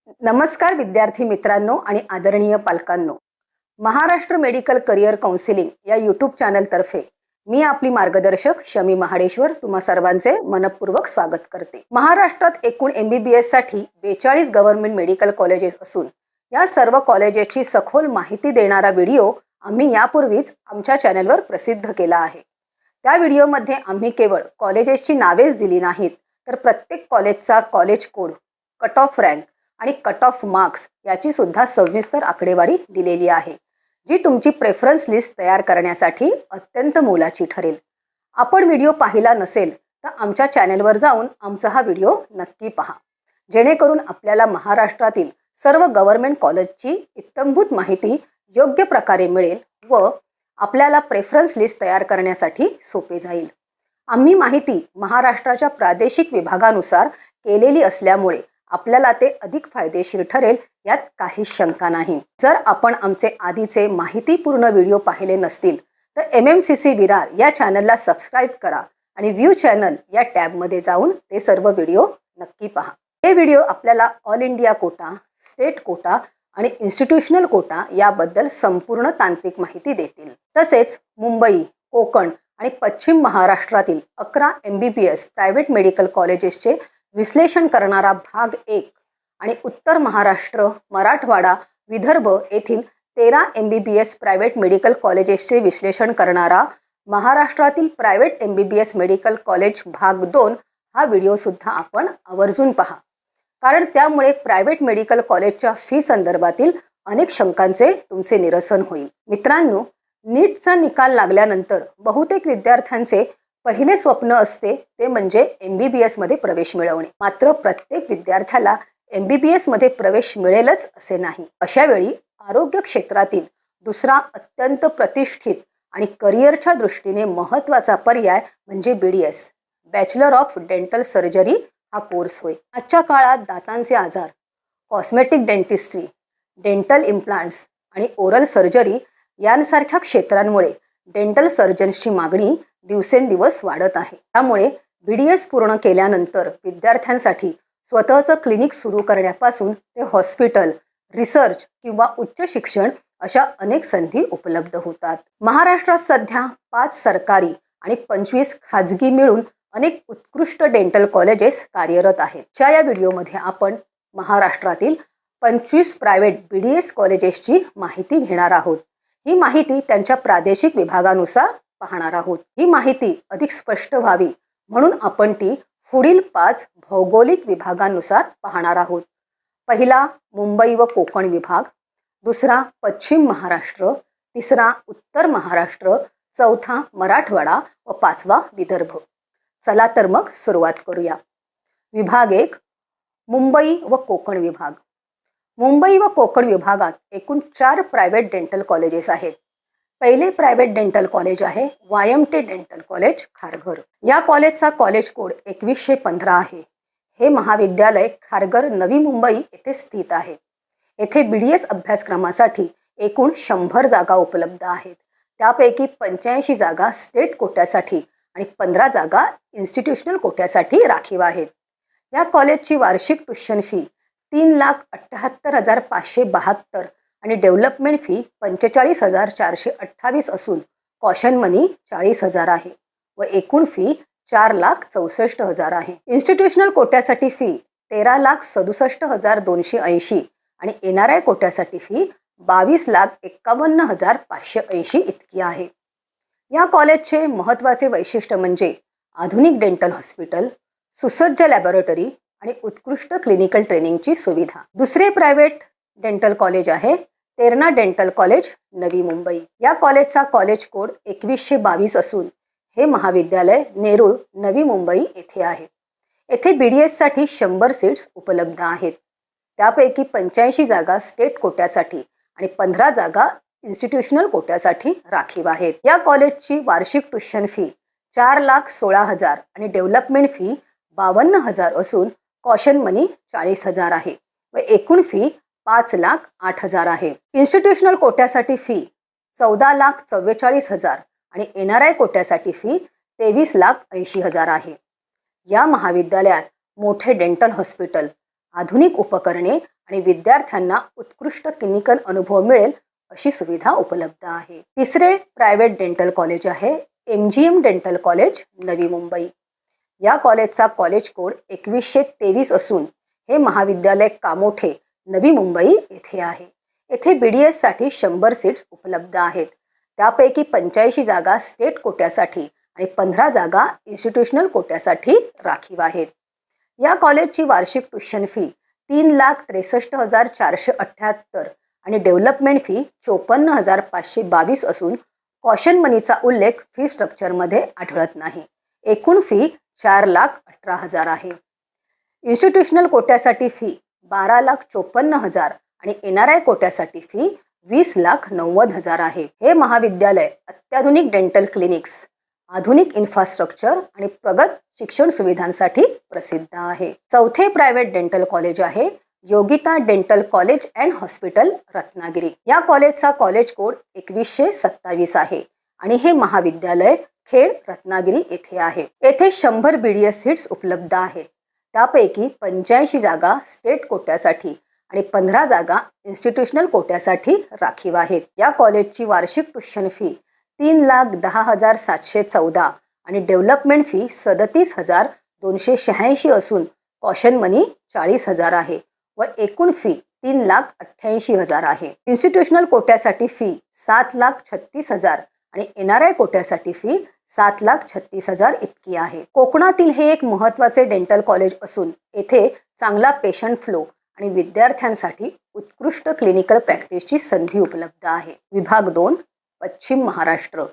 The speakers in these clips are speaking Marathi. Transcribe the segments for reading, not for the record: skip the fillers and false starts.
नमस्कार विद्यार्थी मित्रांनो आणि आदरणीय पालकांनो. महाराष्ट्र मेडिकल करिअर काउन्सिलिंग या यूट्यूब चॅनलतर्फे मी आपली मार्गदर्शक शमी महाडेश्वर तुम्हा सर्वांचे मनपूर्वक स्वागत करते. महाराष्ट्रात एकूण MBBS साठी 42 गव्हर्नमेंट मेडिकल कॉलेजेस असून या सर्व कॉलेजेसची सखोल माहिती देणारा व्हिडिओ आम्ही यापूर्वीच आमच्या चॅनलवर प्रसिद्ध केला आहे. त्या व्हिडिओमध्ये आम्ही केवळ कॉलेजेसची नावेच दिली नाहीत, तर प्रत्येक कॉलेजचा college code, cut off rank आणि कट ऑफ मार्क्स याची सुद्धा सविस्तर आकडेवारी दिलेली आहे, जी तुमची प्रेफरन्स लिस्ट तयार करण्यासाठी अत्यंत मोलाची ठरेल. आपण व्हिडिओ पाहिला नसेल तर आमच्या चॅनलवर जाऊन आमचा हा व्हिडिओ नक्की पहा, जेणेकरून आपल्याला महाराष्ट्रातील सर्व गव्हर्नमेंट कॉलेजची इत्थंभूत माहिती योग्य प्रकारे मिळेल व आपल्याला प्रेफरन्स लिस्ट तयार करण्यासाठी सोपे जाईल. आम्ही माहिती महाराष्ट्राच्या प्रादेशिक विभागानुसार केलेली असल्यामुळे आपल्याला ते अधिक फायदेशीर ठरेल यात काहीच शंका नाही. जर आपण आमचे आधीचे माहितीपूर्ण व्हिडिओ पाहिले नसतील तर MMCC विरार या चॅनलला सबस्क्राईब करा आणि व्ह्यू चॅनल या टॅबमध्ये जाऊन ते सर्व व्हिडिओ नक्की पहा. हे व्हिडिओ आपल्याला all India quota, state quota आणि इन्स्टिट्यूशनल कोटा याबद्दल संपूर्ण तांत्रिक माहिती देतील. तसेच मुंबई, कोकण आणि पश्चिम महाराष्ट्रातील 11 MBBS प्रायव्हेट मेडिकल कॉलेजेसचे विश्लेषण करणारा भाग 1 आणि उत्तर महाराष्ट्र, मराठवाडा, विदर्भ येथील 13 MBBS प्रायव्हेट मेडिकल कॉलेजेसचे विश्लेषण करणारा महाराष्ट्रातील प्रायव्हेट MBBS मेडिकल कॉलेज भाग 2 हा व्हिडिओसुद्धा आपण आवर्जून पहा, कारण त्यामुळे प्रायव्हेट मेडिकल कॉलेजच्या फी संदर्भातील अनेक शंकांचे तुमचे निरसन होईल. मित्रांनो, नीटचा निकाल लागल्यानंतर बहुतेक विद्यार्थ्यांचे पहिले स्वप्न असते ते म्हणजे MBBS मध्ये प्रवेश मिळवणे. मात्र प्रत्येक विद्यार्थ्याला MBBS मध्ये प्रवेश मिळेलच असे नाही. अशा वेळी आरोग्य क्षेत्रातील दुसरा अत्यंत प्रतिष्ठित आणि करिअरच्या दृष्टीने महत्त्वाचा पर्याय म्हणजे BDS, bachelor of dental surgery हा कोर्स होय. आजच्या काळात दातांचे आजार, कॉस्मेटिक डेंटिस्ट्री, डेंटल इम्प्लांट्स आणि ओरल सर्जरी यांसारख्या क्षेत्रांमुळे डेंटल सर्जन्सची मागणी दिवसेंदिवस वाढत आहे. त्यामुळे BDS पूर्ण केल्यानंतर विद्यार्थ्यांसाठी स्वतःचं क्लिनिक सुरू करण्यापासून ते हॉस्पिटल, रिसर्च किंवा उच्च शिक्षण अशा अनेक संधी उपलब्ध होतात. महाराष्ट्रात सध्या 5 सरकारी आणि 25 खाजगी मिळून अनेक उत्कृष्ट डेंटल कॉलेजेस कार्यरत आहेत. या व्हिडिओमध्ये आपण महाराष्ट्रातील 25 प्रायव्हेट BDS कॉलेजेसची माहिती घेणार आहोत. ही माहिती त्यांच्या प्रादेशिक विभागानुसार पाहणार आहोत. ही माहिती अधिक स्पष्ट व्हावी म्हणून आपण ती पुढील 5 भौगोलिक विभागांनुसार पाहणार आहोत. पहिला मुंबई व कोकण विभाग, दुसरा पश्चिम महाराष्ट्र, तिसरा उत्तर महाराष्ट्र, चौथा मराठवाडा व 5वा विदर्भ. चला तर मग सुरुवात करूया. विभाग 1, मुंबई व कोकण विभाग. मुंबई व कोकण विभागात एकूण 4 प्रायव्हेट डेंटल कॉलेजेस आहेत. पहिले प्रायव्हेट डेंटल कॉलेज आहे YMT डेंटल कॉलेज, खारघर. या कॉलेजचा कॉलेज कोड 2115 आहे. हे महाविद्यालय खारघर, नवी मुंबई येथे स्थित आहे. येथे BDS अभ्यासक्रमासाठी एकूण 100 जागा उपलब्ध आहेत. त्यापैकी 85 जागा स्टेट कोट्यासाठी आणि 15 जागा इन्स्टिट्यूशनल कोट्यासाठी राखीव आहेत. या कॉलेजची वार्षिक ट्युशन फी 3,78,572 आणि डेव्हलपमेंट फी 45,428 असून कॉशन मनी 40,000 आहे व एकूण फी 4,64,000 आहे. इन्स्टिट्यूशनल कोट्यासाठी फी 13,67,280 आणि NRI कोट्यासाठी फी 22,51,580 इतकी आहे. या कॉलेजचे महत्त्वाचे वैशिष्ट्य म्हणजे आधुनिक डेंटल हॉस्पिटल, सुसज्ज लॅबोरेटरी आणि उत्कृष्ट क्लिनिकल ट्रेनिंगची सुविधा. दुसरे प्रायव्हेट डेंटल कॉलेज आहे तेरणा डेंटल कॉलेज, नवी मुंबई. या कॉलेजचा कॉलेज कोड 2122 असून हे महाविद्यालय नेरूळ, नवी मुंबई येथे आहे. येथे BDS साठी 100 सीट्स उपलब्ध आहेत. त्यापैकी 85 जागा स्टेट कोट्यासाठी आणि 15 जागा इन्स्टिट्यूशनल कोट्यासाठी राखीव आहेत. या कॉलेजची वार्षिक ट्युशन फी 4,16,000 आणि डेव्हलपमेंट फी 52,000 असून कॉशन मनी 40,000 आहे व एकूण फी 5,08,000 आहे. इन्स्टिट्यूशनल कोट्यासाठी फी 14,44,000 आणि NRI कोट्यासाठी फी 23,80,000 आहे. या महाविद्यालयात मोठे डेंटल हॉस्पिटल, आधुनिक उपकरणे आणि विद्यार्थ्यांना उत्कृष्ट क्लिनिकल अनुभव मिळेल अशी सुविधा उपलब्ध आहे. तिसरे प्रायव्हेट डेंटल कॉलेज आहे MGM dental college, Navi Mumbai. या कॉलेजचा कॉलेज कोड 2123 असून हे महाविद्यालय कामोठे, नवी मुंबई येथे आहे. येथे BDS साठी 100 सीट्स उपलब्ध आहेत. त्यापैकी 85 जागा स्टेट कोट्यासाठी आणि 15 जागा इन्स्टिट्यूशनल कोट्यासाठी राखीव आहेत. या कॉलेजची वार्षिक ट्युशन फी 3,63,478 आणि डेव्हलपमेंट फी 54,522 असून कॉशन मनीचा उल्लेख फी स्ट्रक्चरमध्ये आढळत नाही. एकूण फी 4,18,000 आहे. इन्स्टिट्यूशनल कोट्यासाठी फी 12,54,000 आणि NRI कोट्यासाठी फी 20,90,000 आहे. हे महाविद्यालय अत्याधुनिक डेंटल क्लिनिक्स, आधुनिक इन्फ्रास्ट्रक्चर आणि प्रगत शिक्षण सुविधांसाठी प्रसिद्ध आहे. चौथे प्रायव्हेट डेंटल कॉलेज आहे Yogita dental college and hospital, Ratnagiri. या कॉलेजचा कॉलेज कोड 2127 आहे आणि हे महाविद्यालय खेड, रत्नागिरी येथे आहे. येथे 100 BDS सीट्स उपलब्ध आहेत. त्यापैकी 85 जागा स्टेट कोट्यासाठी आणि 15 जागा इन्स्टिट्यूशनल कोट्यासाठी राखीव आहेत. या कॉलेजची वार्षिक ट्युशन फी 3,10,714 आणि डेव्हलपमेंट फी 37,286 असून कॉशन मनी 40,000 आहे व एकूण फी 3,88,000 आहे. इन्स्टिट्यूशनल कोट्यासाठी फी 7,36,000 आणि NRI कोट्यासाठी फी 7,36,000 इतकी आहे. कोकणातील हे एक महत्त्वाचे डेंटल कॉलेज असून येथे चांगला पेशंट फ्लो आणि विद्यार्थ्यांसाठी उत्कृष्ट क्लिनिकल प्रॅक्टिसची संधी उपलब्ध आहे. विभाग 2 पश्चिम महाराष्ट्र.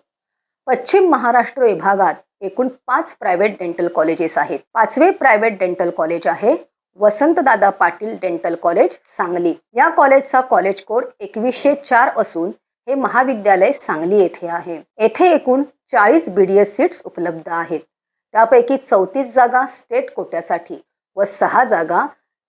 पश्चिम महाराष्ट्र विभागात एकूण 5 प्रायव्हेट डेंटल कॉलेजेस आहेत. पाचवे प्रायव्हेट डेंटल कॉलेज आहे वसंतदादा पाटील डेंटल कॉलेज, सांगली. या कॉलेजचा कॉलेज कोड 2104 असून हे महाविद्यालय सांगली येथे आहे. येथे एकूण 40 BDS सीट्स उपलब्ध आहेत. त्यापैकी 34 जागा स्टेट कोट्यासाठी व 6 जागा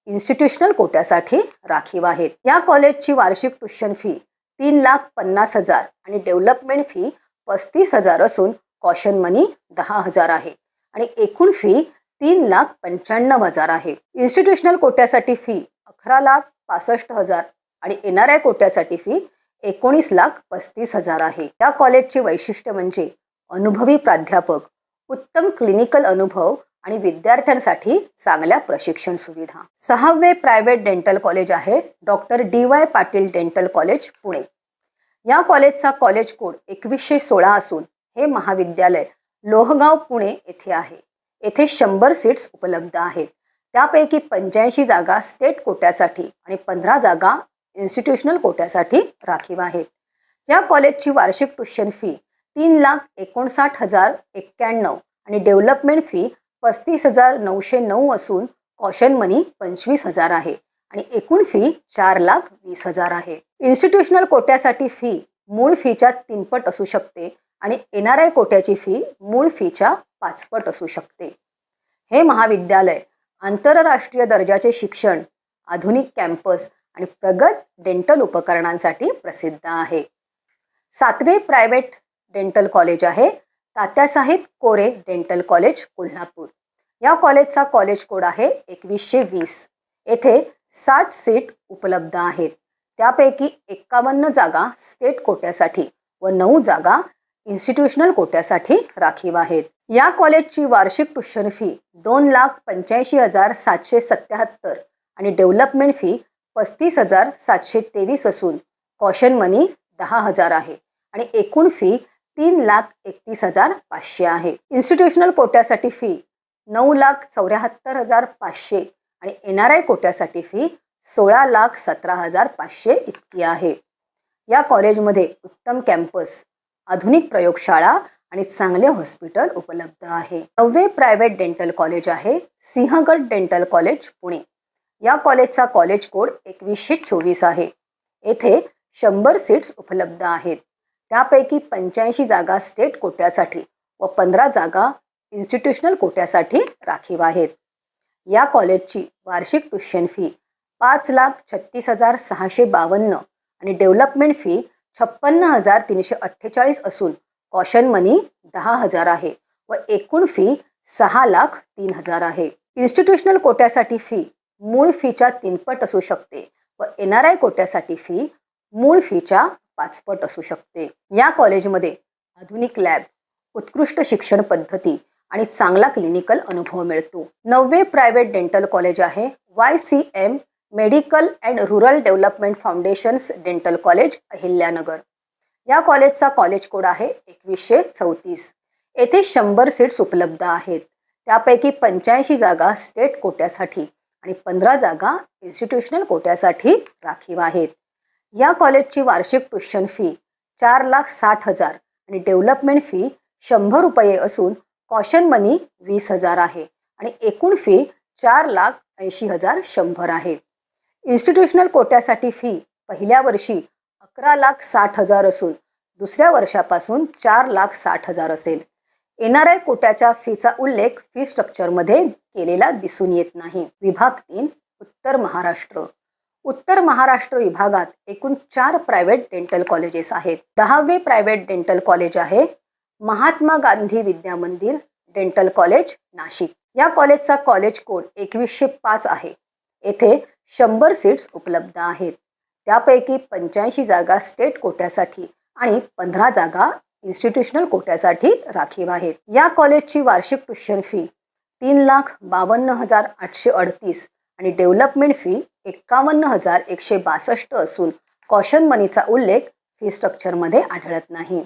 इन्स्टिट्यूशनल कोट्यासाठी राखीव आहेत. या कॉलेजची वार्षिक ट्युशन फी 3,50,000 आणि डेव्हलपमेंट फी 35,000 असून कॉशन मनी 10,000 आहे आणि एकूण फी 3,95,000 आहे. इन्स्टिट्यूशनल कोट्यासाठी फी 11,65,000 आणि NRI कोट्यासाठी फी 19,35,000 आहे. या कॉलेजचे वैशिष्ट्य म्हणजे अनुभवी प्राध्यापक, उत्तम क्लिनिकल अनुभव आणि विद्यार्थ्यांसाठी चांगल्या प्रशिक्षण सुविधा. सहावे प्रायव्हेट डेंटल कॉलेज आहे doctor DY Patil dental college, Pune. या कॉलेजचा कॉलेज कोड 2116 असून हे महाविद्यालय लोहगाव, पुणे येथे आहे. येथे 100 सीट्स उपलब्ध आहेत. त्यापैकी 85 जागा स्टेट कोट्यासाठी आणि 15 जागा इन्स्टिट्यूशनल कोट्यासाठी राखीव आहेत. या कॉलेजची वार्षिक ट्युशन फी 3,59,091 आणि डेव्हलपमेंट फी 35,909 असून कॉशन मनी 25,000 आहे आणि एकूण फी 4,20,000 आहे. इन्स्टिट्यूशनल कोट्यासाठी फी मूळ फीच्या 3 पट असू शकते आणि NRI कोट्याची फी मूळ फीच्या 5 पट असू शकते. हे महाविद्यालय आंतरराष्ट्रीय दर्जाचे शिक्षण, आधुनिक कॅम्पस आणि प्रगत डेंटल उपकरणांसाठी प्रसिद्ध आहे. सातवे प्रायव्हेट डेंटल कॉलेज आहे तात्यासाहेब कोरे डेंटल कॉलेज, कोल्हापूर. या कॉलेजचा कॉलेज कोड आहे 2120. येथे 60 सीट उपलब्ध आहेत. त्यापैकी 51 जागा स्टेट कोट्यासाठी व 9 जागा इन्स्टिट्यूशनल कोट्यासाठी राखीव आहेत. या कॉलेजची वार्षिक ट्युशन फी 2,85,777 आणि डेव्हलपमेंट फी 35,723 असून कॉशन मनी 10,000 आहे आणि एकूण फी 3,31,500 आहे. इन्स्टिट्यूशनल कोट्यासाठी फी 9,74,500 आणि NRI कोट्यासाठी फी 16,17,500 इतकी आहे. या कॉलेजमध्ये उत्तम कॅम्पस, आधुनिक प्रयोगशाळा आणि चांगले हॉस्पिटल उपलब्ध आहे. नववे प्रायव्हेट डेंटल कॉलेज आहे सिंहगड डेंटल कॉलेज, पुणे. या कॉलेजचा कॉलेज कोड 2124 आहे. येथे 100 सीट्स उपलब्ध आहेत. त्यापैकी 85 जागा स्टेट कोट्यासाठी व 15 जागा इन्स्टिट्यूशनल कोट्यासाठी राखीव आहेत. या कॉलेजची वार्षिक ट्युशन फी 5,36,652 आणि डेव्हलपमेंट फी 56,348 असून कॉशन मनी 10,000 आहे व एकूण फी 6,03,000 आहे. इन्स्टिट्यूशनल कोट्यासाठी फी मूळ फीच्या 3 पट असू शकते व NRI कोट्यासाठी फी मूळ फीच्या 5 पट असू शकते. या कॉलेजमध्ये आधुनिक लॅब, उत्कृष्ट शिक्षण पद्धती आणि चांगला क्लिनिकल अनुभव मिळतो. 9वे प्रायव्हेट डेंटल कॉलेज आहे YCM medical and rural development foundations dental college, Ahilyanagar. या कॉलेजचा कॉलेज कोड आहे 2134. येथे 100 सीट्स उपलब्ध आहेत. त्यापैकी 85 जागा स्टेट कोट्यासाठी आणि 15 जागा इन्स्टिट्यूशनल कोट्यासाठी राखीव आहेत. या कॉलेजची वार्षिक ट्युशन फी 4,60,000 आणि डेव्हलपमेंट फी 100 रुपये असून कॉशन मनी 20,000 आहे आणि एकूण फी 4,80,100 आहे. इन्स्टिट्यूशनल कोट्यासाठी फी पहिल्या वर्षी 11,60,000 असून दुसऱ्या वर्षापासून 4,60,000 असेल. NRI कोट्याच्या फीचा उल्लेख फी स्ट्रक्चरमध्ये केलेला दिसून येत नाही. विभाग 3 उत्तर महाराष्ट्र. उत्तर महाराष्ट्र विभागात एकूण 4 प्रायव्हेट डेंटल कॉलेजेस आहेत. 10वे प्रायव्हेट डेंटल कॉलेज आहे महात्मा गांधी विद्या मंदिर डेंटल कॉलेज, नाशिक. या कॉलेजचा कॉलेज कोड 2105 आहे. येथे 100 सीट्स उपलब्ध आहेत. त्यापैकी 85 जागा स्टेट कोट्यासाठी आणि 15 जागा इन्स्टिट्यूशनल कोट्यासाठी राखीव आहेत. या कॉलेजची वार्षिक ट्युशन फी 3,52,838 आणि डेव्हलपमेंट फी 51,162 असून कॉशन मनीचा उल्लेख फी स्ट्रक्चरमध्ये आढळत नाही.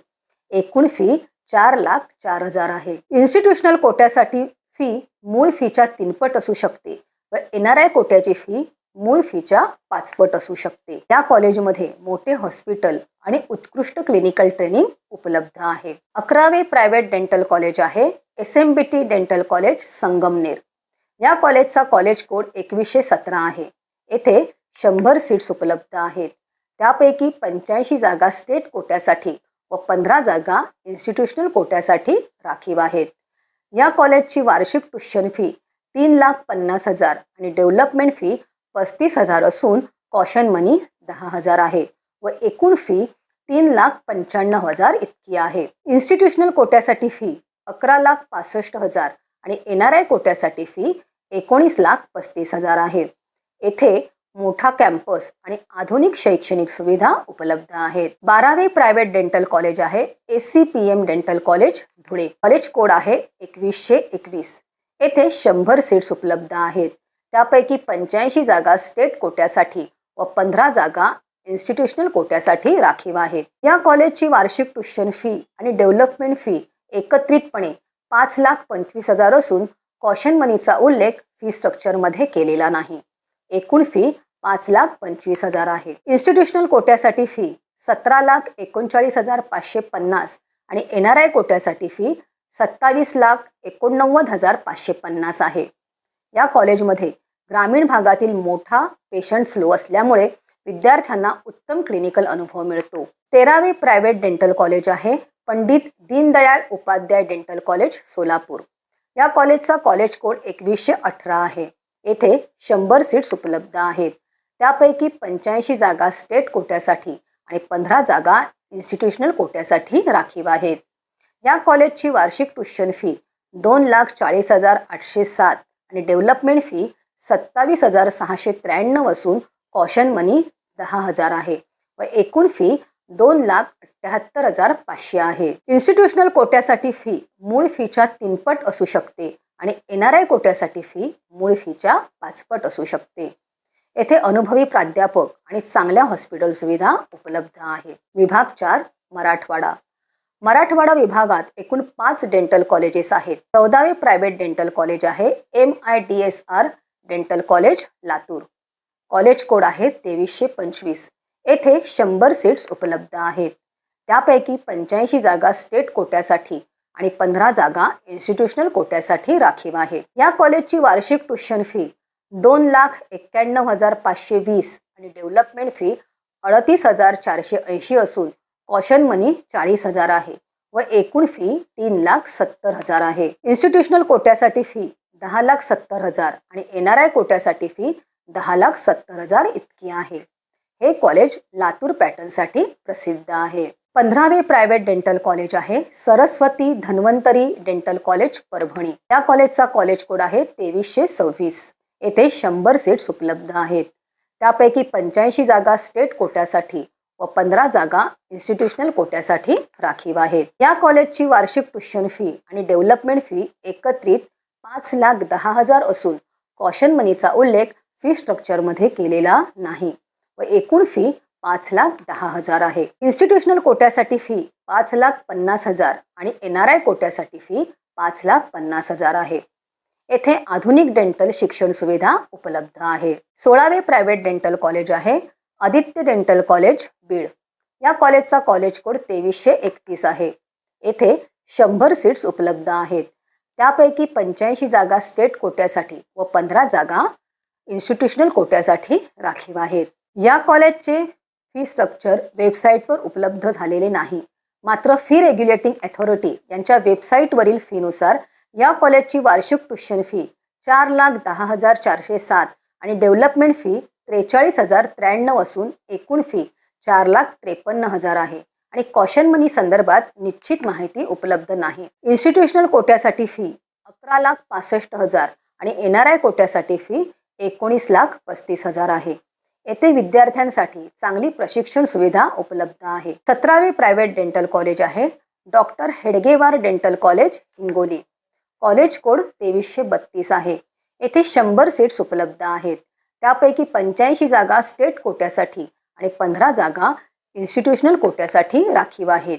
एकूण फी 4,04,000 आहे. इन्स्टिट्यूशनल कोट्यासाठी फी मूळ फीच्या 3 पट असू शकते व NRI कोट्याची फी मूळ फीच्या 5 पट असू शकते. या कॉलेजमध्ये मोठे हॉस्पिटल आणि उत्कृष्ट क्लिनिकल ट्रेनिंग उपलब्ध आहे. 11वे प्रायव्हेट डेंटल कॉलेज आहे SMBT डेंटल कॉलेज, संगमनेर. या कॉलेजचा कॉलेज कोड 2117 आहे. येथे 100 सीट्स उपलब्ध आहेत. त्यापैकी 85 जागा स्टेट कोट्यासाठी व 15 जागा इन्स्टिट्यूशनल कोट्यासाठी राखीव आहेत. या कॉलेजची वार्षिक ट्युशन फी 3,50,000 आणि डेव्हलपमेंट फी 35,000 असून कॉशन मनी 10,000 आहे व एकूण फी 3,95,000 इतकी आहे. इन्स्टिट्यूशनल कोट्यासाठी फी 11,65,000 आणि NRI कोट्यासाठी फी 19,35,000 आहे. येथे मोठा कॅम्पस आणि आधुनिक शैक्षणिक सुविधा उपलब्ध आहेत. 12वे प्रायव्हेट डेंटल कॉलेज आहे ACPM dental college, Dhule. College code आहे 2121. येथे 100 सीट्स उपलब्ध आहेत. त्यापैकी 85 जागा स्टेट कोट्यासाठी व 15 जागा इन्स्टिट्यूशनल कोट्यासाठी राखीव आहेत. या कॉलेजची वार्षिक ट्युशन फी आणि डेव्हलपमेंट फी एकत्रितपणे 5,25,000 असून कॉशन मनीचा उल्लेख फी स्ट्रक्चरमध्ये केलेला नाही. एकूण फी 5,25,000 आहे. इन्स्टिट्यूशनल कोट्यासाठी फी 17,39,550 आणि NRI कोट्यासाठी फी 27,89,550 आहे. या कॉलेजमध्ये ग्रामीण भागातील मोठा पेशंट फ्लो असल्यामुळे विद्यार्थ्यांना उत्तम क्लिनिकल अनुभव मिळतो. 13वे प्रायव्हेट डेंटल कॉलेज आहे पंडित दीनदयाळ उपाध्याय डेंटल कॉलेज, सोलापूर. या कॉलेजचा कॉलेज कोड 2118 आहे. येथे 100 सीट्स उपलब्ध आहेत. त्यापैकी 85 जागा स्टेट कोट्यासाठी आणि 15 जागा इन्स्टिट्यूशनल कोट्यासाठी राखीव आहेत. या कॉलेजची वार्षिक ट्युशन फी 2,40,807 आणि डेव्हलपमेंट फी 27,693 असून कॉशन मनी 10,000 आहे व एकूण फी 2,78,500 आहे. इन्स्टिट्यूशनल कोट्यासाठी फी मूळ फीच्या 3 पट असू शकते आणि NRI कोट्यासाठी फी मूळ फीच्या 5 पट असू शकते. येथे अनुभवी प्राध्यापक आणि चांगल्या हॉस्पिटल सुविधा उपलब्ध आहेत. विभाग 4 मराठवाडा. मराठवाडा विभागात एकूण 5 डेंटल कॉलेजेस आहेत. 14वे प्रायव्हेट डेंटल कॉलेज आहे MIDSR dental college, Latur. College code आहे 2325. येथे 100 सीट्स उपलब्ध आहेत. त्यापैकी 85 जागा स्टेट कोट्यासाठी आणि 15 जागा इन्स्टिट्यूशनल कोट्यासाठी राखीव आहेत. या कॉलेजची वार्षिक ट्युशन फी 2,91,520 आणि डेव्हलपमेंट फी 38,480 असून कॉशन मनी 40,000 आहे व एकूण फी 3,70,000 आहे. इन्स्टिट्यूशनल कोट्यासाठी फी 10,70,000 आणि NRI कोट्यासाठी फी 10,70,000 इतकी आहे. हे कॉलेज लातूर पॅटर्नसाठी प्रसिद्ध आहे. 15वे प्रायव्हेट डेंटल कॉलेज आहे सरस्वती धन्वंतरी डेंटल कॉलेज, परभणी. या कॉलेजचा कॉलेज कोड आहे 2326. येथे 100 सीट्स उपलब्ध आहेत. त्यापैकी 85 जागा स्टेट कोट्यासाठी व 15 जागा इन्स्टिट्यूशनल कोट्यासाठी राखीव आहेत. या कॉलेजची वार्षिक ट्युशन फी आणि डेव्हलपमेंट फी एकत्रित 5,10,000 असून कॉशन मनीचा उल्लेख फी स्ट्रक्चरमध्ये केलेला नाही व एकूण फी 5,10,000 आहे. इन्स्टिट्यूशनल कोट्यासाठी फी 5,50,000 आणि NRI कोट्यासाठी फी 5,50,000 आहे. येथे आधुनिक डेंटल शिक्षण सुविधा उपलब्ध आहे. 16वे प्रायव्हेट डेंटल कॉलेज आहे आदित्य डेंटल कॉलेज बीड. या कॉलेजचा कॉलेज कोड 2331 आहे. येथे 100 सीट्स उपलब्ध आहेत. त्यापैकी 85 जागा स्टेट कोट्यासाठी व 15 जागा इन्स्टिट्यूशनल कोट्यासाठी राखीव आहेत. या कॉलेजचे फी स्ट्रक्चर वेबसाईटवर उपलब्ध झालेले नाही. मात्र फी रेग्युलेटिंग अथॉरिटी यांच्या वेबसाईटवरील फीनुसार या कॉलेजची वार्षिक ट्युशन फी 4,10,407 आणि डेव्हलपमेंट फी 43,093 असून एकूण फी 4,53,000 आहे आणि कॉशन मनी संदर्भात निश्चित माहिती उपलब्ध नाही. इन्स्टिट्यूशनल कोट्यासाठी फी 11,65,000 आणि NRI कोट्यासाठी फी 19,35,000 आहे. येथे विद्यार्थ्यांसाठी चांगली प्रशिक्षण सुविधा उपलब्ध आहे. 17वे प्रायव्हेट डेंटल कॉलेज आहे doctor Hedgewar dental college Hingoli. College code 2332 आहे. येथे 100 सीट्स उपलब्ध आहेत. त्यापैकी 85 जागा स्टेट कोट्यासाठी आणि 15 जागा इन्स्टिट्यूशनल कोट्यासाठी राखीव आहेत.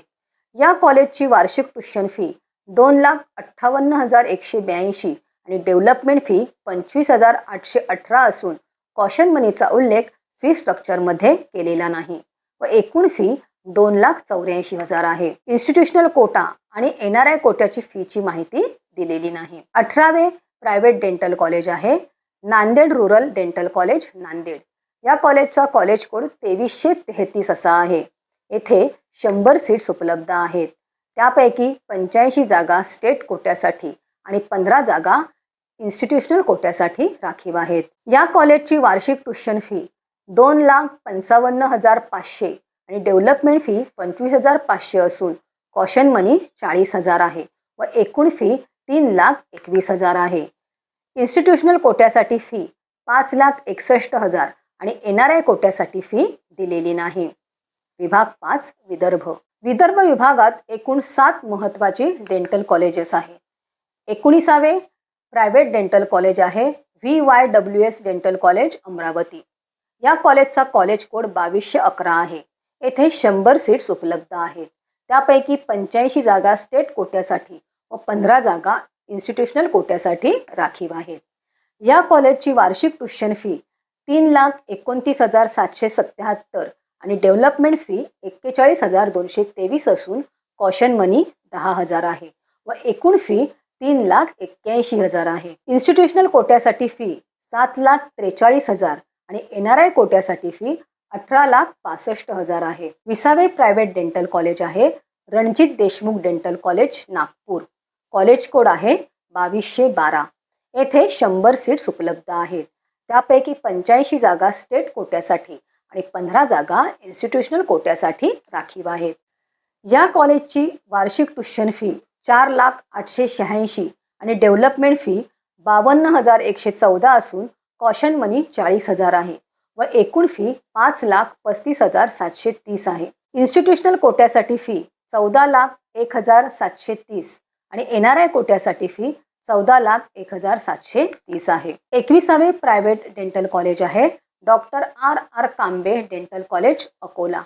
या कॉलेजची वार्षिक ट्युशन फी 2,58,182 आणि डेव्हलपमेंट फी 25,818 असून कॉशन मनीचा उल्लेख फी स्ट्रक्चरमध्ये केलेला नाही व एकूण फी 2,84,000 आहे. इन्स्टिट्यूशनल कोटा आणि NRI कोट्याची फीची माहिती दिलेली नाही. 18वे प्रायव्हेट डेंटल कॉलेज आहे Nanded rural dental college Nanded. या कॉलेजचा कॉलेज कोड 2333 असा आहे. येथे 100 सीट्स उपलब्ध आहेत. त्यापैकी 85 जागा स्टेट कोट्यासाठी आणि 15 जागा इन्स्टिट्यूशनल कोट्यासाठी राखीव आहेत. या कॉलेजची वार्षिक ट्युशन फी 2,55,500 आणि डेव्हलपमेंट फी 25,500 असून कॉशन मनी 40,000 आहे व एकूण फी 3,21,000 आहे. इन्स्टिट्यूशनल कोट्यासाठी फी 5,61,000 आणि NRI कोट्यासाठी फी दिलेली नाही. विभाग 5 विदर्भ. विदर्भ विभागात एकूण 7 महत्त्वाची डेंटल कॉलेजेस आहे. 19वे प्रायव्हेट डेंटल कॉलेज आहे VYWS डेंटल कॉलेज अमरावती. या कॉलेजचा कॉलेज कोड 2211 आहे. येथे 100 सीट्स उपलब्ध आहेत. त्यापैकी 85 जागा स्टेट कोट्यासाठी व 15 जागा इन्स्टिट्यूशनल कोट्यासाठी राखीव आहेत. या कॉलेजची वार्षिक ट्युशन फी 3,29,777 आणि डेव्हलपमेंट फी 41,223 असून कॉशन मनी 10,000 आहे व एकूण फी 3,81,000 आहे. इन्स्टिट्यूशनल कोट्यासाठी फी 7,43,000 आणि NRI कोट्यासाठी फी 18,65,000 आहे. 20वे प्रायव्हेट डेंटल कॉलेज आहे Ranjit Deshmukh dental college Nagpur. College code आहे 2212. येथे 100 सीट्स उपलब्ध आहेत. त्यापैकी 85 जागा स्टेट कोट्यासाठी आणि 15 जागा इन्स्टिट्यूशनल कोट्यासाठी राखीव आहेत. या कॉलेजची वार्षिक ट्युशन फी 4,886 आणि डेव्हलपमेंट फी 52,114 असून कॉशन मनी 40,000 आहे व एकूण फी 5,35,730 आहे. इन्स्टिट्यूशनल कोट्यासाठी फी 14,01,730 आणि NRI कोट्यासाठी फी 14,01,730 आहे. 21वे प्रायव्हेट डेंटल कॉलेज आहे doctor RR Kambe dental college Akola.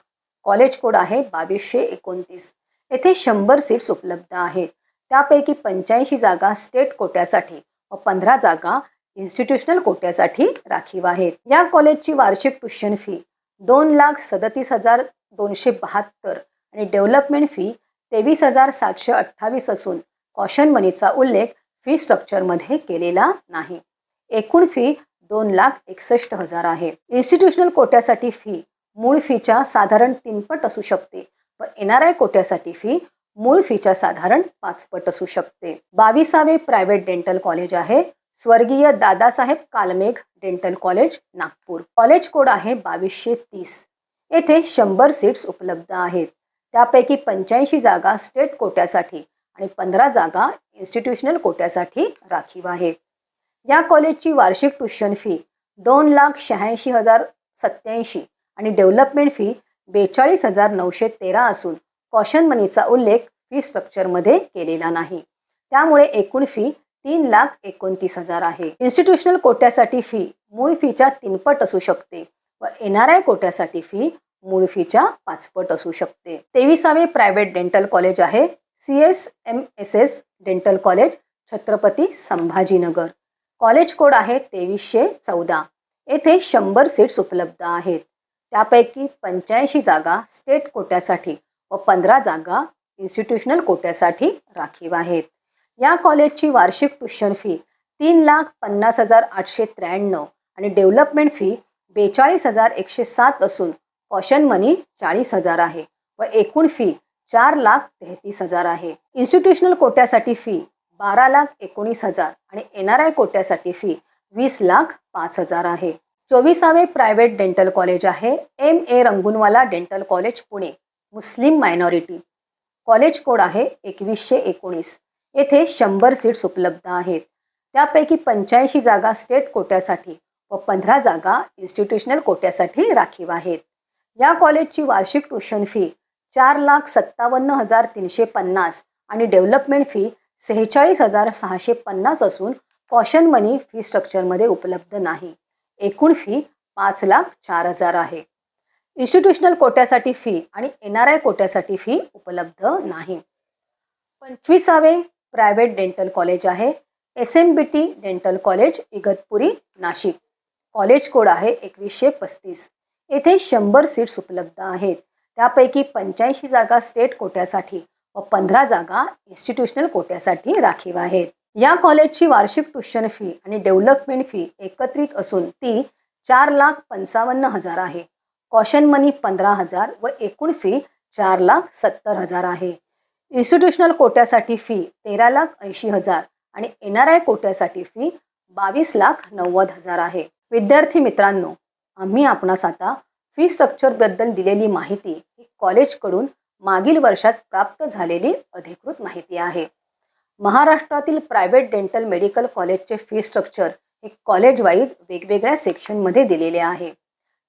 College code आहे 2229. येथे 100 सीट्स उपलब्ध आहेत. त्यापैकी 85 जागा स्टेट कोट्यासाठी व 15 जागा इन्स्टिट्यूशनल कोट्यासाठी राखीव आहेत. या कॉलेजची वार्षिक ट्युशन फी 2,37,272 आणि डेव्हलपमेंट फी 23,728 असून कॉशन मनीचा उल्लेख फी स्ट्रक्चरमध्ये केलेला नाही. एकूण फी 2,61,000 आहे. इन्स्टिट्यूशनल कोट्यासाठी फी मूळ फीच्या साधारण 3 पट असू शकते व NRI कोट्यासाठी फी मूळ फीच्या साधारण 5 पट असू शकते. 22वे प्रायव्हेट डेंटल कॉलेज आहे स्वर्गीय Dadasaheb Kalmegh dental college Nagpur. College code आहे 2230. येथे 100 सीट्स उपलब्ध आहेत. त्यापैकी 85 जागा स्टेट कोट्यासाठी आणि 15 जागा इन्स्टिट्यूशनल कोट्यासाठी राखीव आहेत. या कॉलेजची वार्षिक ट्युशन फी 2,86,000 87 आणि डेव्हलपमेंट फी 42,913 असून कॉशन मनीचा उल्लेख फी स्ट्रक्चरमध्ये केलेला नाही. त्यामुळे एकूण फी 3,29,000 आहे. इन्स्टिट्यूशनल कोट्यासाठी फी मूळ फीच्या 3 पट असू शकते व NRI कोट्यासाठी फी मूळ फीच्या 5 पट असू शकते. 23वे प्रायव्हेट डेंटल कॉलेज आहे CSMSS dental college, Chhatrapati Sambhajinagar. College code आहे 2314. येथे 100 सीट्स उपलब्ध आहेत. त्यापैकी 85 जागा स्टेट कोट्यासाठी व 15 जागा इन्स्टिट्यूशनल कोट्यासाठी राखीव आहेत. या कॉलेजची वार्षिक ट्युशन फी 3,50,893 आणि डेव्हलपमेंट फी 42,107 असून कॉशन मनी 40,000 आहे व एकूण फी 4,33,000 आहे. इन्स्टिट्यूशनल कोट्यासाठी फी 12,19,000 आणि NRI कोट्यासाठी फी 20,05,000 आहे. 24वे प्रायव्हेट डेंटल कॉलेज आहे MA Rangoonwala dental college Pune, Muslim minority. College code आहे 2119. येथे 100 सीट्स उपलब्ध आहेत. त्यापैकी 85 जागा स्टेट कोट्यासाठी व 15 जागा इन्स्टिट्यूशनल कोट्यासाठी राखीव आहेत. या कॉलेजची वार्षिक ट्युशन फी 4,57,350 आणि डेव्हलपमेंट फी 46,650 असून कॉशन मनी फी स्ट्रक्चरमध्ये उपलब्ध नाही. एकूण फी 5,04,000 आहे. इन्स्टिट्यूशनल कोट्यासाठी फी आणि NRI कोट्यासाठी फी उपलब्ध नाही. 25वे प्रायव्हेट डेंटल कॉलेज आहे SMBT dental college, Igatpuri, Nashik. College code आहे 2135. येथे 100 सीट्स उपलब्ध आहेत. त्यापैकी 85 जागा स्टेट कोट्यासाठी व 15 जागा इन्स्टिट्यूशनल कोट्यासाठी राखीव आहेत. या कॉलेजची वार्षिक ट्युशन फी आणि डेव्हलपमेंट फी एकत्रित असून ती 4,55,000 आहे. कॉशन मनी 15,000 व एकूण फी 4,70,000 आहे. इन्स्टिट्यूशनल कोट्यासाठी फी 13,80,000 आणि NRI कोट्यासाठी फी 22,90,000 आहे. विद्यार्थी मित्रांनो, आम्ही आपणास आता फी स्ट्रक्चरबद्दल दिलेली माहिती ही कॉलेजकडून मागील वर्षात प्राप्त झालेली अधिकृत माहिती आहे. महाराष्ट्रातील प्रायव्हेट डेंटल मेडिकल कॉलेजचे फी स्ट्रक्चर हे कॉलेज वाईज वेगवेगळ्या सेक्शनमध्ये दिलेले आहे.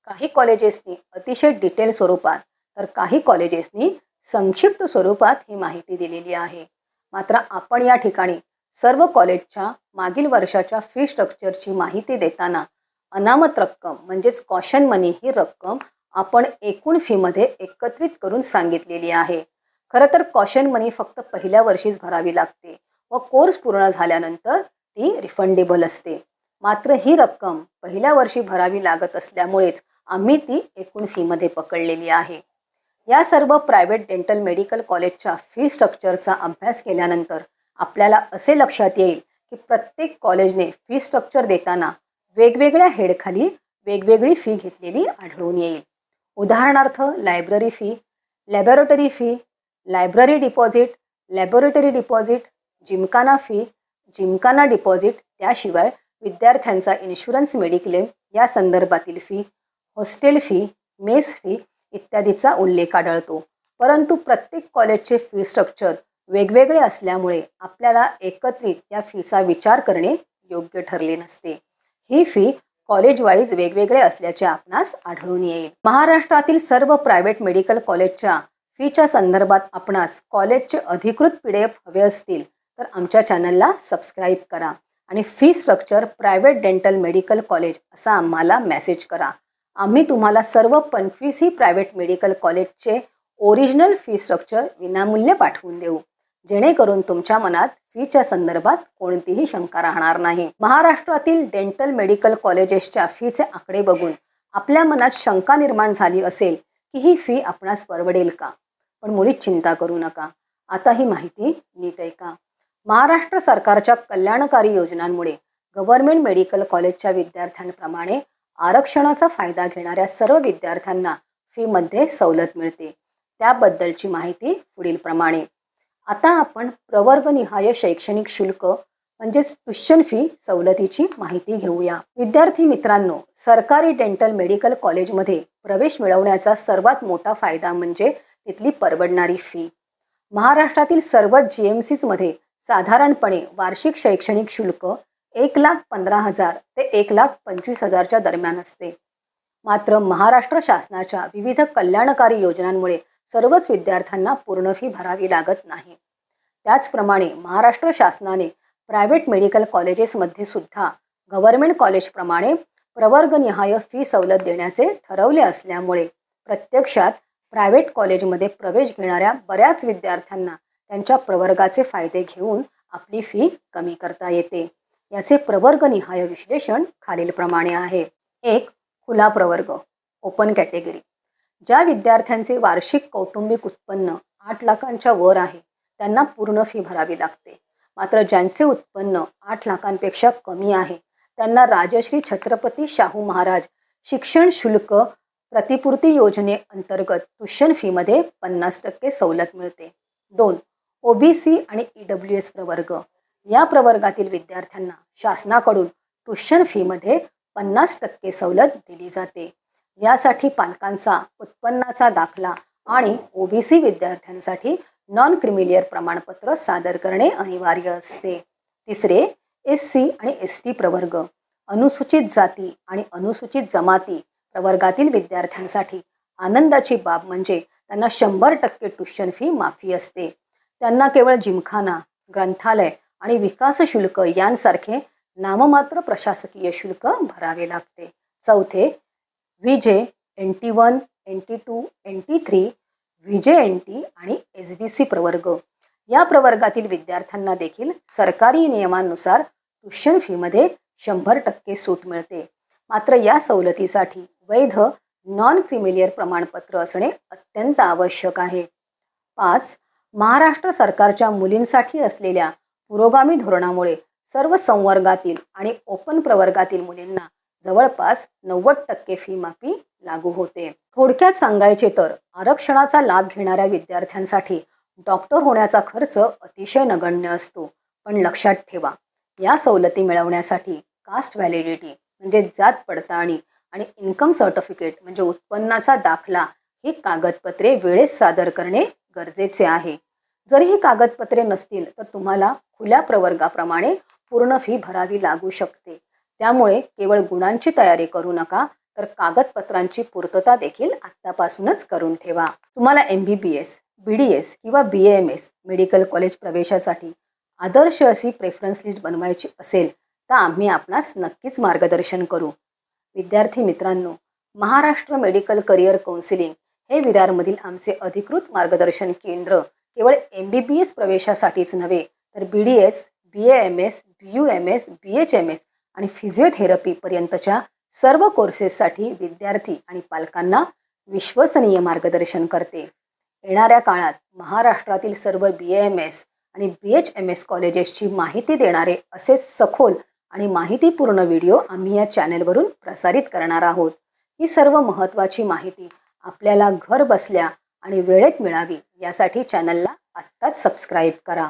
काही कॉलेजेसनी अतिशय डिटेल स्वरूपात तर काही कॉलेजेसनी संक्षिप्त स्वरूपात ही माहिती दिलेली आहे. मात्र आपण या ठिकाणी सर्व कॉलेजच्या मागील वर्षाच्या फी स्ट्रक्चरची माहिती देताना अनामत रक्कम म्हणजेच कॉशन मनी ही रक्कम आपण एकूण फीमध्ये एकत्रित करून सांगितलेली आहे. खरं तर कॉशन मनी फक्त पहिल्या वर्षीच भरावी लागते व कोर्स पूर्ण झाल्यानंतर ती रिफंडेबल असते. मात्र ही रक्कम पहिल्या वर्षी भरावी लागत असल्यामुळेच आम्ही ती एकूण फीमध्ये पकडलेली आहे. या सर्व प्रायव्हेट डेंटल मेडिकल कॉलेजच्या फी स्ट्रक्चरचा अभ्यास केल्यानंतर आपल्याला असे लक्षात येईल की प्रत्येक कॉलेजने फी स्ट्रक्चर देताना वेगवेगळ्या हेडखाली वेगवेगळी फी घेतलेली आढळून येईल. उदाहरणार्थ library fee, laboratory fee, library deposit, laboratory deposit, Gymkhana fee, Gymkhana deposit, त्याशिवाय विद्यार्थ्यांचा इन्शुरन्स मेडिक्लेम या संदर्भातील fee, hostel fee, mess fee इत्यादीचा उल्लेख आढळतो. परंतु प्रत्येक कॉलेजचे फी स्ट्रक्चर वेगवेगळे असल्यामुळे आपल्याला एकत्रित या फीचा विचार करणे योग्य ठरले नसते. ही फी कॉलेज वाईज वेगवेगळे असल्याचे आपणास आढळून येईल. महाराष्ट्रातील सर्व प्रायव्हेट मेडिकल कॉलेजच्या फीच्या संदर्भात आपणास कॉलेजचे अधिकृत PDF हवे असतील तर आमच्या चॅनलला सबस्क्राईब करा आणि fee structure private dental medical college असा आम्हाला मेसेज करा. आम्ही तुम्हाला सर्व 25ही प्रायव्हेट मेडिकल कॉलेजचे ओरिजिनल फी स्ट्रक्चर विनामूल्य पाठवून देऊ, जेणेकरून तुमच्या मनात फीच्या संदर्भात कोणतीही शंका राहणार नाही. महाराष्ट्रातील डेंटल मेडिकल कॉलेजेसच्या फीचे आकडे बघून आपल्या मनात शंका निर्माण झाली असेल की ही फी आपणास परवडेल का, पण मुळीच चिंता करू नका. आता ही माहिती नीट ऐका. महाराष्ट्र सरकारच्या कल्याणकारी योजनांमुळे गव्हर्नमेंट मेडिकल कॉलेजच्या विद्यार्थ्यांप्रमाणे आरक्षणाचा फायदा घेणाऱ्या सर्व विद्यार्थ्यांना फीमध्ये सवलत मिळते. त्याबद्दलची माहिती पुढील प्रमाणे. आता आपण प्रवर्गनिहाय शैक्षणिक शुल्क म्हणजेच ट्युशन फी सवलतीची माहिती घेऊया. विद्यार्थी मित्रांनो, सरकारी डेंटल मेडिकल कॉलेजमध्ये प्रवेश मिळवण्याचा सर्वात मोठा फायदा म्हणजे तिथली परवडणारी फी. महाराष्ट्रातील सर्वच GMCs मध्ये साधारणपणे वार्षिक शैक्षणिक शुल्क 1,15,000 ते 1,25,000च्या दरम्यान असते. मात्र महाराष्ट्र शासनाच्या विविध कल्याणकारी योजनांमुळे सर्वच विद्यार्थ्यांना पूर्ण फी भरावी लागत नाही. त्याचप्रमाणे महाराष्ट्र शासनाने प्रायव्हेट मेडिकल कॉलेजेसमध्ये सुद्धा गव्हर्नमेंट कॉलेजप्रमाणे प्रवर्गनिहाय फी सवलत देण्याचे ठरवले असल्यामुळे प्रत्यक्षात प्रायव्हेट कॉलेजमध्ये प्रवेश घेणाऱ्या बऱ्याच विद्यार्थ्यांना त्यांच्या प्रवर्गाचे फायदे घेऊन आपली फी कमी करता येते. याचे प्रवर्गनिहाय विश्लेषण खालीलप्रमाणे आहे. 1. खुला प्रवर्ग ओपन कॅटेगरी. ज्या विद्यार्थ्यांचे वार्षिक कौटुंबिक उत्पन्न 8 लाखांच्या वर आहे त्यांना पूर्ण फी भरावी लागते. मात्र ज्यांचे उत्पन्न 8 लाखांपेक्षा कमी आहे त्यांना राजश्री छत्रपती शाहू महाराज शिक्षण शुल्क प्रतिपूर्ती योजनेअंतर्गत ट्युशन फीमध्ये 50% सवलत मिळते. 2. OBC आणि EWS प्रवर्ग. या प्रवर्गातील विद्यार्थ्यांना शासनाकडून ट्युशन फीमध्ये 50% सवलत दिली जाते. यासाठी पालकांचा उत्पन्नाचा दाखला आणि OBC विद्यार्थ्यांसाठी नॉन क्रिमिलियर प्रमाणपत्र सादर करणे अनिवार्य असते. 3. SC आणि ST प्रवर्ग. अनुसूचित जाती आणि अनुसूचित जमाती प्रवर्गातील विद्यार्थ्यांसाठी आनंदाची बाब म्हणजे त्यांना 100% ट्युशन फी माफी असते. त्यांना केवळ जिमखाना, ग्रंथालय आणि विकास शुल्क यांसारखे नाममात्र प्रशासकीय शुल्क भरावे लागते. 4. VJ, NT1, NT2, NT3, VJNT आणि SBC प्रवर्ग. या प्रवर्गातील विद्यार्थ्यांना देखील सरकारी नियमांनुसार ट्युशन फीमध्ये 100% सूट मिळते. मात्र या सवलतीसाठी वैध नॉन क्रिमिलियर प्रमाणपत्र असणे अत्यंत आवश्यक आहे. 5. महाराष्ट्र सरकारच्या मुलींसाठी असलेल्या पुरोगामी धोरणामुळे सर्व संवर्गातील आणि ओपन प्रवर्गातील मुलींना जवळपास 90% फी माफी लागू होते. थोडक्यात सांगायचे तर आरक्षणाचा लाभ घेणाऱ्या विद्यार्थ्यांसाठी डॉक्टर होण्याचा खर्च अतिशय नगण्य असतो. पण लक्षात ठेवा, या सवलती मिळवण्यासाठी कास्ट व्हॅलिडिटी म्हणजे जात पडताळणी आणि इन्कम सर्टिफिकेट म्हणजे उत्पन्नाचा दाखला ही कागदपत्रे वेळेत सादर करणे गरजेचे आहे. जर ही कागदपत्रे नसतील तर तुम्हाला खुल्या प्रवर्गाप्रमाणे पूर्ण फी भरावी लागू शकते. त्यामुळे केवळ गुणांची तयारी करू नका तर कागदपत्रांची पूर्तता देखील आत्तापासूनच करून ठेवा. तुम्हाला MBBS, BDS किंवा BAMS मेडिकल कॉलेज प्रवेशासाठी आदर्श अशी प्रेफरन्स लिस्ट बनवायची असेल तर आम्ही आपणास नक्कीच मार्गदर्शन करू. विद्यार्थी मित्रांनो, महाराष्ट्र मेडिकल करिअर काउन्सिलिंग हे विरारमधील आमचे अधिकृत मार्गदर्शन केंद्र केवळ MBBS प्रवेशासाठीच नव्हे तर BDS, BAMS, BUMS, BHMS आणि फिजिओथेरपी पर्यंतच्या सर्व कोर्सेससाठी विद्यार्थी आणि पालकांना विश्वसनीय मार्गदर्शन करते. येणाऱ्या काळात महाराष्ट्रातील सर्व BAMS आणि BHMS कॉलेजेसची माहिती देणारे असे सखोल आणि माहितीपूर्ण व्हिडिओ आम्ही या चॅनेलवरून प्रसारित करणार आहोत. ही सर्व महत्त्वाची माहिती आपल्याला घर बसल्या आणि वेळेत मिळावी यासाठी चॅनलला आत्ताच सबस्क्राईब करा.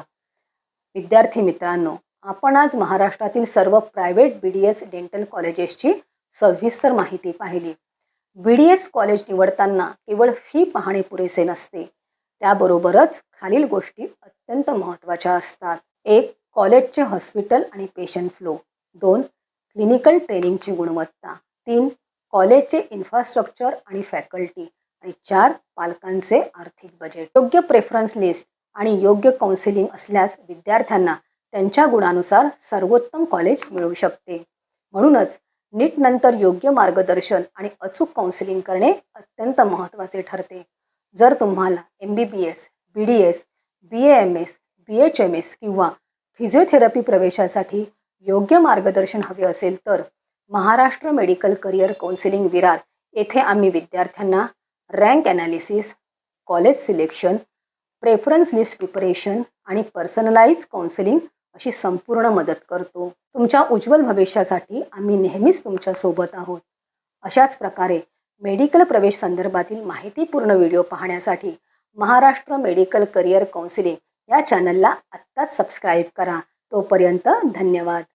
विद्यार्थी मित्रांनो, आपण आज महाराष्ट्रातील सर्व प्रायव्हेट BDS डेंटल कॉलेजेसची सविस्तर माहिती पाहिली. BDS कॉलेज निवडताना केवळ फी पाहणे पुरेसे नसते, त्याबरोबरच खालील गोष्टी अत्यंत महत्त्वाच्या असतात. 1. कॉलेजचे हॉस्पिटल आणि पेशंट फ्लो. 2. क्लिनिकल ट्रेनिंगची गुणवत्ता. 3. कॉलेजचे इन्फ्रास्ट्रक्चर आणि फॅकल्टी. आणि 4. पालकांचे आर्थिक बजेट. योग्य प्रेफरन्स लिस्ट आणि योग्य काउन्सिलिंग असल्यास विद्यार्थ्यांना त्यांच्या गुणानुसार सर्वोत्तम कॉलेज मिळू शकते. म्हणूनच नीट नंतर योग्य मार्गदर्शन आणि अचूक काउन्सिलिंग करणे अत्यंत महत्त्वाचे ठरते. जर तुम्हाला MBBS, BDS, BAMS, BHMS किंवा फिजिओथेरपी प्रवेशासाठी योग्य मार्गदर्शन हवे असेल तर Maharashtra medical career counselling Virar येथे आम्ही विद्यार्थ्यांना rank analysis, college selection, preference list preparation आणि पर्सनलाइज काउन्सिलिंग अशी संपूर्ण मदत करतो. तुमच्या उज्ज्वल भविष्यासाठी आम्ही नेहमीच तुमच्या सोबत आहोत. अशाच प्रकारे मेडिकल प्रवेश संदर्भातील माहितीपूर्ण व्हिडिओ पाहण्यासाठी महाराष्ट्र मेडिकल करिअर काउन्सिलिंग या चॅनलला आत्ताच सबस्क्राईब करा. तोपर्यंत धन्यवाद.